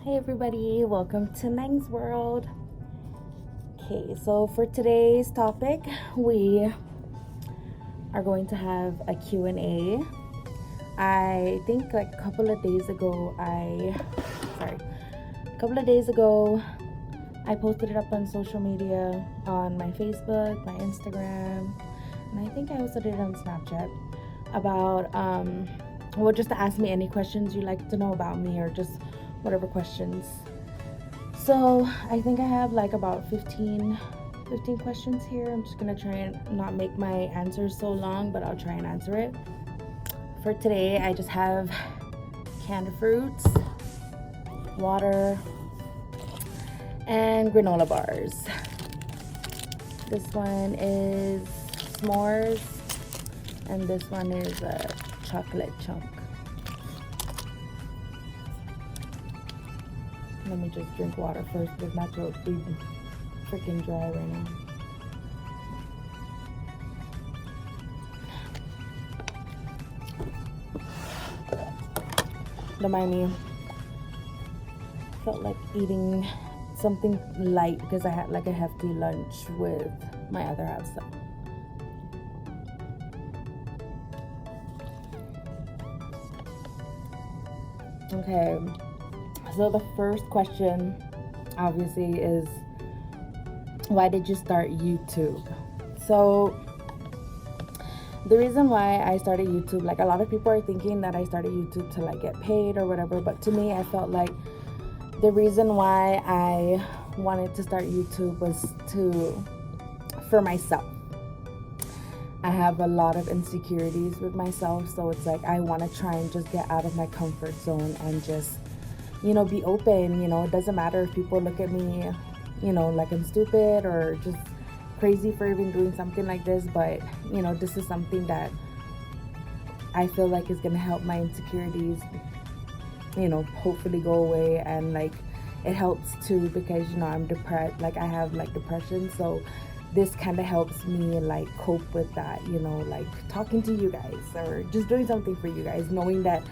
Hey everybody, welcome to Nang's World. Okay, so for today's topic, we are going to have a Q&A. I think like a couple of days ago, I posted it up on social media, on my Facebook, my Instagram, and I think I also did it on Snapchat about, just to ask me any questions you'd like to know about me, or just whatever questions. So I think I have like about 15 questions here. I'm just gonna try and not make my answers so long, but I'll try and answer it. For today, I just have canned fruits, water, and granola bars. This one is s'mores, and this one is a chocolate chunk. Let me just drink water first because my throat's freaking dry right now. Don't mind me. Felt like eating something light because I had like a hefty lunch with my other half. So. Okay, so the first question obviously is, why did you start YouTube? So the reason why I started YouTube, like a lot of people are thinking that I started YouTube to like get paid or whatever, but to me I felt like the reason why I wanted to start YouTube was for myself. I have a lot of insecurities with myself, so it's like I want to try and just get out of my comfort zone and just, be open. It doesn't matter if people look at me, like I'm stupid or just crazy for even doing something like this, but this is something that I feel like is going to help my insecurities, hopefully go away. And like it helps too because I'm depressed, like I have like depression, so this kind of helps me like cope with that, like talking to you guys or just doing something for you guys, knowing that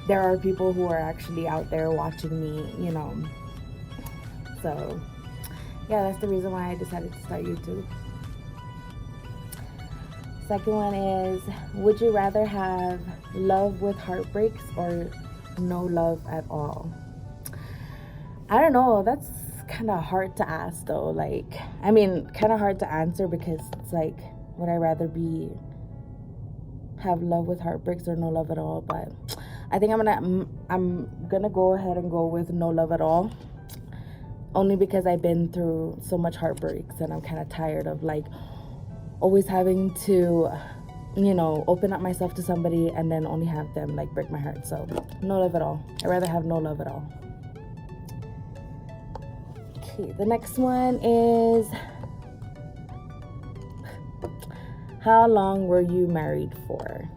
there are people who are actually out there watching me, So yeah, that's the reason why I decided to start YouTube. Second one is, would you rather have love with heartbreaks or no love at all? I don't know. That's kind of hard to ask though. Like, kind of hard to answer because it's like, would I rather have love with heartbreaks or no love at all? But I think I'm gonna go ahead and go with no love at all. Only because I've been through so much heartbreaks and I'm kind of tired of like always having to, open up myself to somebody and then only have them like break my heart. So no love at all. I'd rather have no love at all. Okay, the next one is, how long were you married for?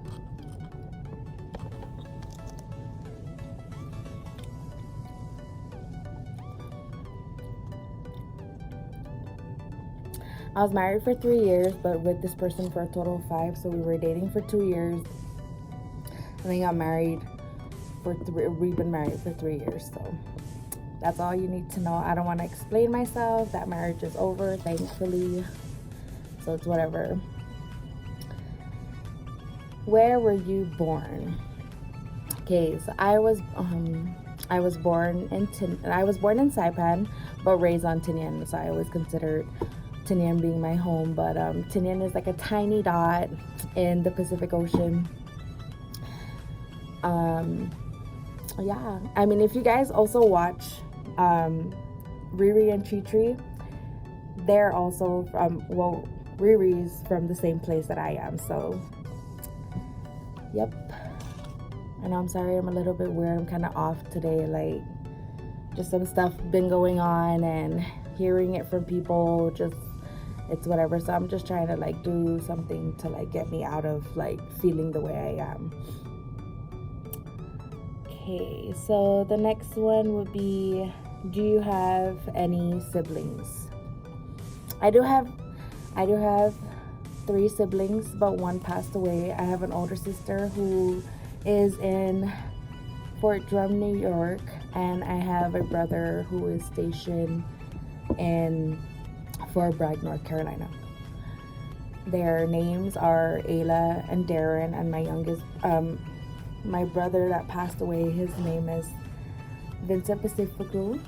I was married for 3 years, but with this person for a total of 5. So we were dating for 2 years, and then got married for 3. We've been married for 3 years, so that's all you need to know. I don't want to explain myself. That marriage is over, thankfully. So it's whatever. Where were you born? Okay, so I was born in Saipan, but raised on Tinian. So I always considered Tinian being my home, but Tinian is like a tiny dot in the Pacific Ocean. Yeah, if you guys also watch Riri and Chi, they're also Riri's from the same place that I am, so yep. And I'm sorry I'm a little bit weird, I'm kind of off today, like just some stuff been going on and hearing it from people, just it's whatever. So I'm just trying to like do something to like get me out of like feeling the way I am. Okay, so the next one would be, do you have any siblings? I do have 3 siblings, but one passed away. I have an older sister who is in Fort Drum, New York, and I have a brother who is stationed in Fort Bragg, North Carolina. Their names are Ayla and Darren, and my brother that passed away, his name is Vincent Pacifico,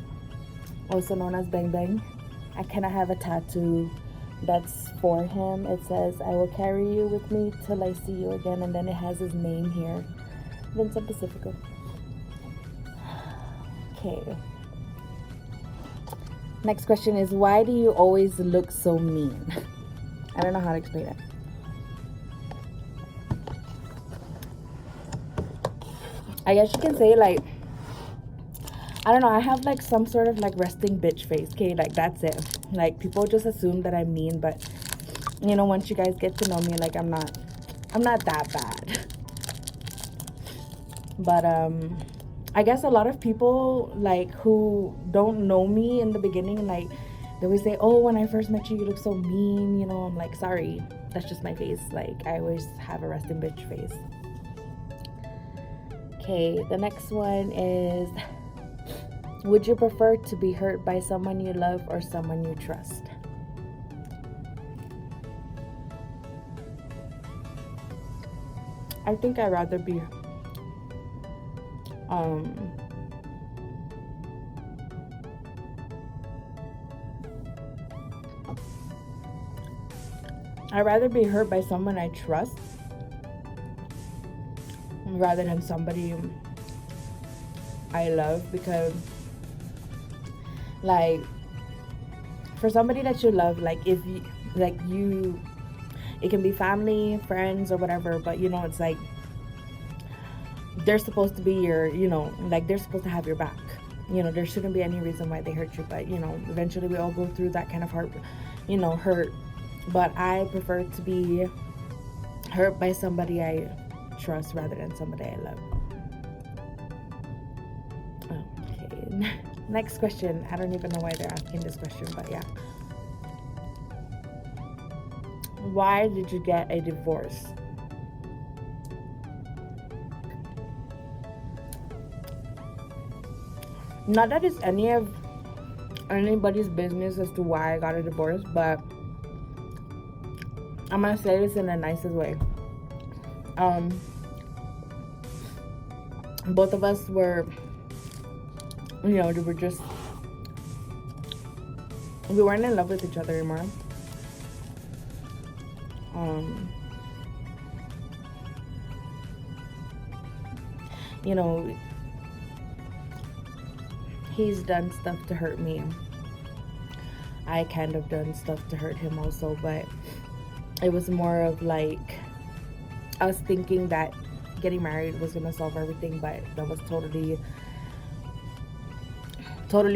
also known as Bang Bang. I kind of have a tattoo that's for him. It says, "I will carry you with me till I see you again," and then it has his name here, Vincent Pacifico. Okay. Next question is, why do you always look so mean? I don't know how to explain it. I guess you can say, like, I don't know, I have like some sort of like resting bitch face, okay? Like, that's it. Like, people just assume that I'm mean, but you know, once you guys get to know me, like, I'm not that bad. But I guess a lot of people, like, who don't know me in the beginning, like, they always say, "Oh, when I first met you, you look so mean," you know. I'm like, sorry, that's just my face. Like, I always have a resting bitch face. Okay, the next one is, would you prefer to be hurt by someone you love or someone you trust? I think I'd rather be I'd rather be hurt by someone I trust rather than somebody I love, because, like, for somebody that you love, like, if you, like, you, it can be family, friends, or whatever, but, you know, it's like, they're supposed to be your, you know, like, they're supposed to have your back. You know, there shouldn't be any reason why they hurt you, but, you know, eventually we all go through that kind of hurt. But I prefer to be hurt by somebody I trust rather than somebody I love. Okay, next question. I don't even know why they're asking this question, but yeah. Why did you get a divorce? Not that it's anybody's business as to why I got a divorce, but I'm gonna say this in the nicest way. Both of us were, you know, we weren't in love with each other anymore. You know, he's done stuff to hurt me. I kind of done stuff to hurt him also, but it was more of like, I was thinking that getting married was gonna solve everything, but that was totally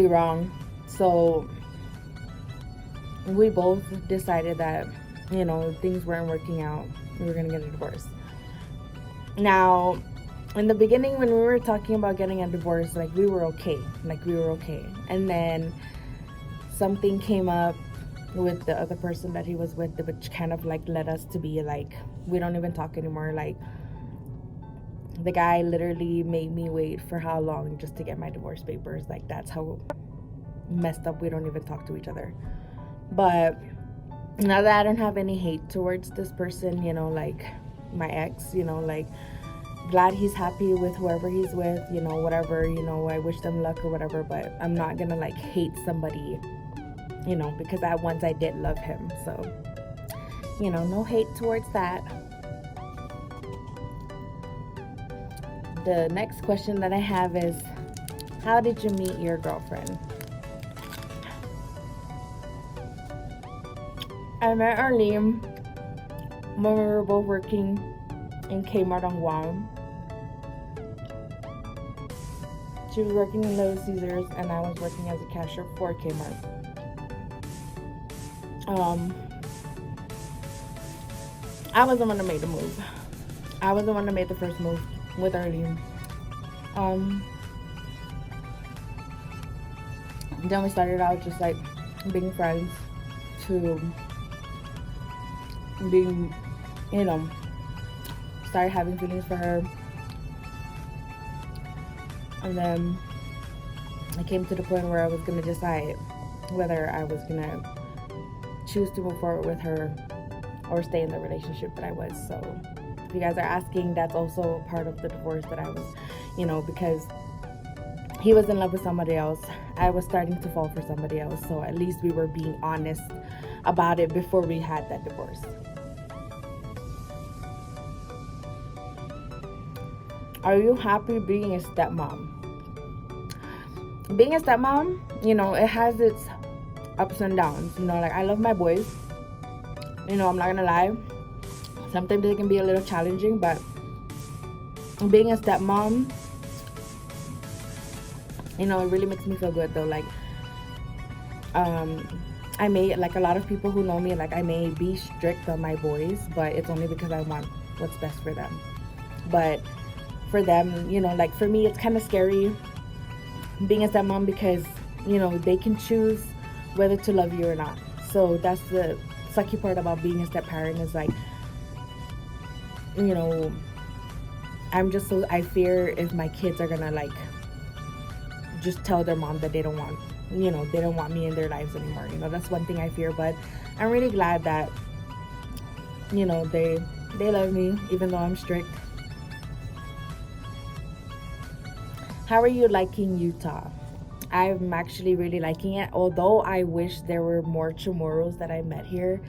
wrong. So we both decided that, you know, things weren't working out. We were gonna get a divorce. Now, in the beginning, when we were talking about getting a divorce, like, we were okay. And then something came up with the other person that he was with, which kind of like led us to be like, we don't even talk anymore. Like, the guy literally made me wait for how long just to get my divorce papers. Like, that's how messed up. We don't even talk to each other. But now that I don't have any hate towards this person, you know, like my ex, you know, like, glad he's happy with whoever he's with, you know, whatever, you know, I wish them luck or whatever, but I'm not gonna like hate somebody, you know, because at once I did love him. So, you know, no hate towards that. The next question that I have is, how did you meet your girlfriend? I met Arlene when we were both working in Kmart on Guam. She was working in Little Caesars and I was working as a cashier for Kmart. I was the one that made the move. I was the one that made the first move with Arlene. Then we started out just like being friends to being, you know, started having feelings for her. And then I came to the point where I was going to decide whether I was going to choose to move forward with her or stay in the relationship that I was. So if you guys are asking, that's also part of the divorce that I was, because he was in love with somebody else. I was starting to fall for somebody else. So at least we were being honest about it before we had that divorce. Are you happy being a stepmom? Being a stepmom, it has its ups and downs. Like, I love my boys. I'm not gonna lie. Sometimes it can be a little challenging, but being a stepmom, it really makes me feel good though. Like, I may, like a lot of people who know me, like I may be strict on my boys, but it's only because I want what's best for them. But for them, like for me, it's kind of scary being a stepmom because, they can choose whether to love you or not. So that's the sucky part about being a step parent is like, I fear if my kids are gonna like just tell their mom that they don't want me in their lives anymore. That's one thing I fear, but I'm really glad that, they love me even though I'm strict. How are you liking Utah? I'm actually really liking it, although I wish there were more Chamorros that I met here.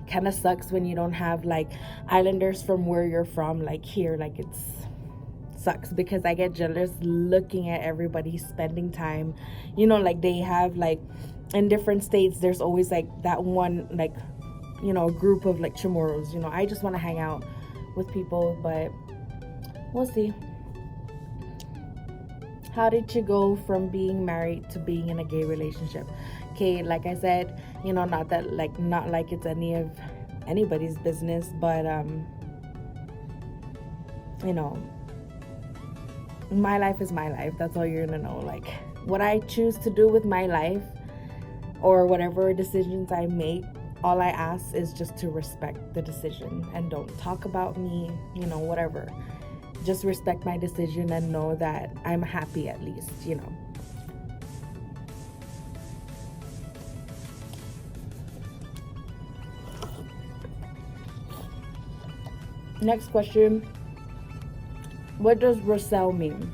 Kind of sucks when you don't have like islanders from where you're from, like here. Like, it's sucks because I get jealous looking at everybody spending time, like they have like in different states there's always like that one like group of like Chamorros. I just want to hang out with people, but we'll see. How did you go from being married to being in a gay relationship? Okay, like I said, not like it's anybody's business, but my life is my life. That's all you're gonna know. Like, what I choose to do with my life or whatever decisions I make, all I ask is just to respect the decision and don't talk about me, whatever. Just respect my decision and know that I'm happy at least, Next question. What does Roselle mean?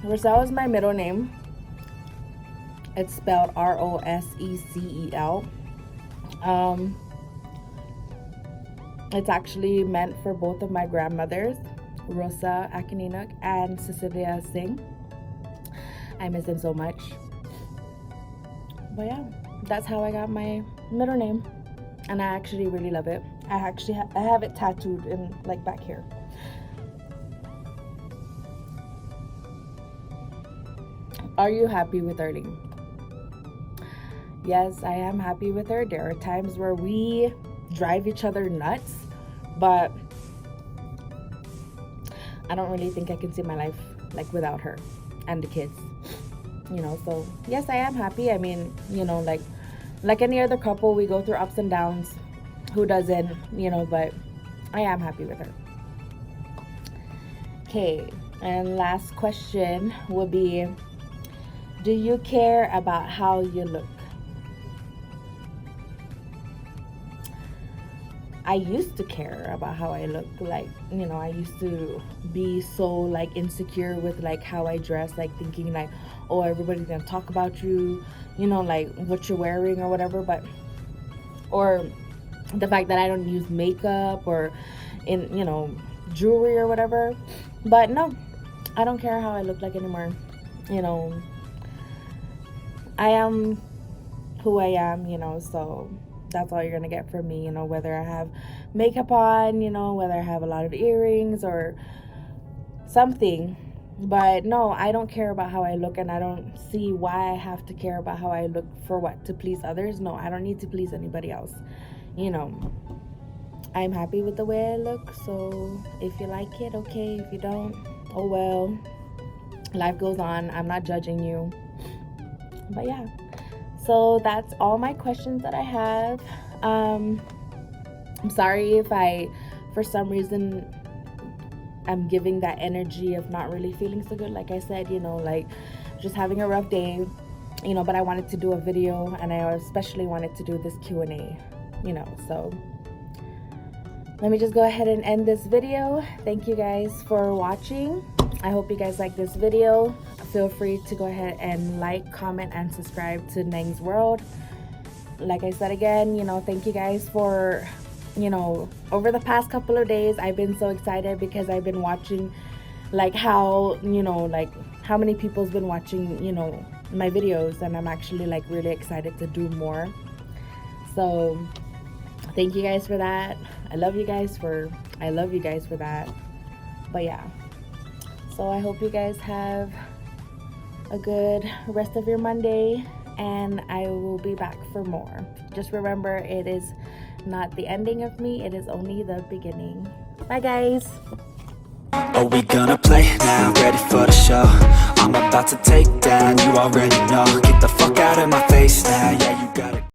Roselle is my middle name. It's spelled Rosecel. It's actually meant for both of my grandmothers, Rosa Akininuk and Cecilia Singh. I miss them so much. But yeah, that's how I got my middle name, and I actually really love it. I have it tattooed in like back here. Are you happy with Erling? Yes, I am happy with her. There are times where we drive each other nuts, but I don't really think I can see my life like without her and the kids. So yes, I am happy. I mean, like any other couple, we go through ups and downs. Who doesn't, but I am happy with her. Okay, and last question will be, do you care about how you look? I used to care about how I look. Like, I used to be so like insecure with like how I dress, like thinking like, oh, everybody's gonna talk about you, like what you're wearing or whatever, or the fact that I don't use makeup or in, jewelry or whatever. But no, I don't care how I look like anymore. I am who I am, so that's all you're gonna get from me, whether I have makeup on, whether I have a lot of earrings or something. But no, I don't care about how I look, and I don't see why I have to care about how I look. For what? To please others? No, I don't need to please anybody else. I'm happy with the way I look, so if you like it, okay. If you don't, oh well. Life goes on. I'm not judging you. But yeah, so that's all my questions that I have. I'm sorry if for some reason I'm giving that energy of not really feeling so good. Like I said, like just having a rough day, but I wanted to do a video, and I especially wanted to do this Q&A, so let me just go ahead and end this video. Thank you guys for watching. I hope you guys like this video. Feel free to go ahead and like, comment, and subscribe to Nang's World. Like I said again, thank you guys for, over the past couple of days, I've been so excited because I've been watching like how, like how many people's been watching, my videos, and I'm actually like really excited to do more. So thank you guys for that. I love you guys for that. But yeah, so I hope you guys have a good rest of your Monday, and I will be back for more. Just remember, it is not the ending of me, it is only the beginning. Bye guys. Are we gonna play now? Ready for the show? I'm about to take down, you already know. Get the fuck out of my face now, yeah, you got it.